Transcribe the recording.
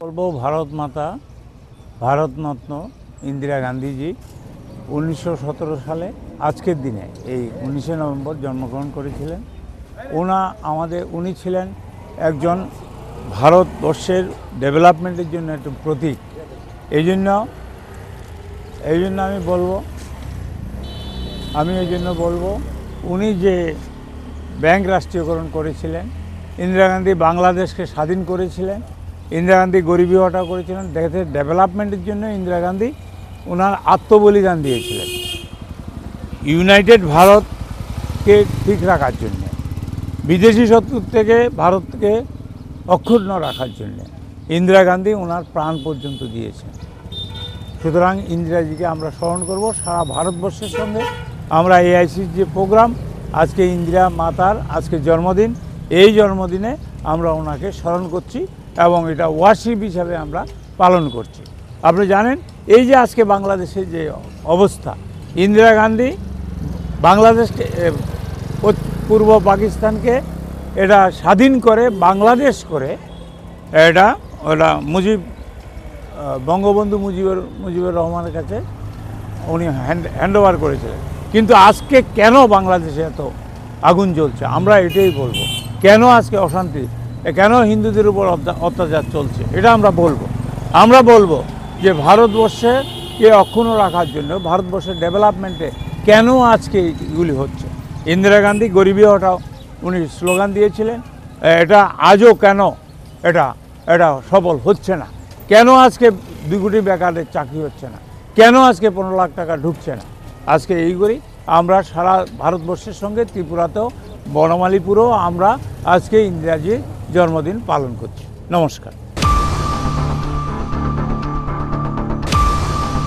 বলবো ভারত মাতা ভারতরত্ন ইন্দিরা গান্ধীজি 1917 সালে আজকের দিনে এই 19শে নভেম্বর জন্মগ্রহণ করেছিলেন। উনি ছিলেন একজন ভারতবর্ষের ডেভেলপমেন্টের জন্য একটা প্রতীক। এই জন্য আমি বলবো উনি যে ব্যাংক রাষ্ট্রীয়করণ করেছিলেন, ইন্দিরা গান্ধী বাংলাদেশকে স্বাধীন করেছিলেন, ইন্দিরা গান্ধী গরিবী হটাও করেছিলেন, দেখে ডেভেলপমেন্টের জন্য ইন্দিরা গান্ধী ওনার আত্মবলিদান দিয়েছিলেন ইউনাইটেড ভারতকে ঠিক রাখার জন্য, বিদেশি শত্রুর থেকে ভারতকে অক্ষুণ্ণ রাখার জন্য ইন্দিরা গান্ধী ওনার প্রাণ পর্যন্ত দিয়েছেন। সুতরাং ইন্দিরাজিকে আমরা স্মরণ করব সারা ভারতবর্ষের সঙ্গে। আমরা এআইসির যে প্রোগ্রাম, আজকে ইন্দিরা মাতার আজকে জন্মদিন, এই জন্মদিনে আমরা ওনাকে স্মরণ করছি এবং এটা ওয়ার্শিপ হিসাবে আমরা পালন করছি। আপনি জানেন এই যে আজকে বাংলাদেশের যে অবস্থা, ইন্দিরা গান্ধী বাংলাদেশকে পূর্ব পাকিস্তানকে এটা স্বাধীন করে বাংলাদেশ করে ওটা বঙ্গবন্ধু মুজিবুর রহমানের কাছে উনি হ্যান্ড ওভার করেছিলেন। কিন্তু আজকে কেন বাংলাদেশে এত আগুন জ্বলছে, আমরা এটাই বলবো। কেন আজকে অশান্তি, কেন হিন্দুদের উপর অত্যাচার চলছে, এটা আমরা বলবো যে ভারতবর্ষকে অক্ষুণ্ণ রাখার জন্য, ভারতবর্ষের ডেভেলপমেন্টে কেন আজকে এগুলি হচ্ছে। ইন্দিরা গান্ধী গরিবী হটাও উনি স্লোগান দিয়েছিলেন, এটা আজও কেন এটা সফল হচ্ছে না, কেন আজকে 2 কোটি বেকারের চাকরি হচ্ছে না, কেন আজকে 15 লাখ টাকা ঢুকছে না। আজকে এইগুলি আমরা সারা ভারতবর্ষের সঙ্গে ত্রিপুরাতেও বনমালীপুরেও আমরা আজকে ইন্দিরাজির জন্মদিন পালন করছি। নমস্কার।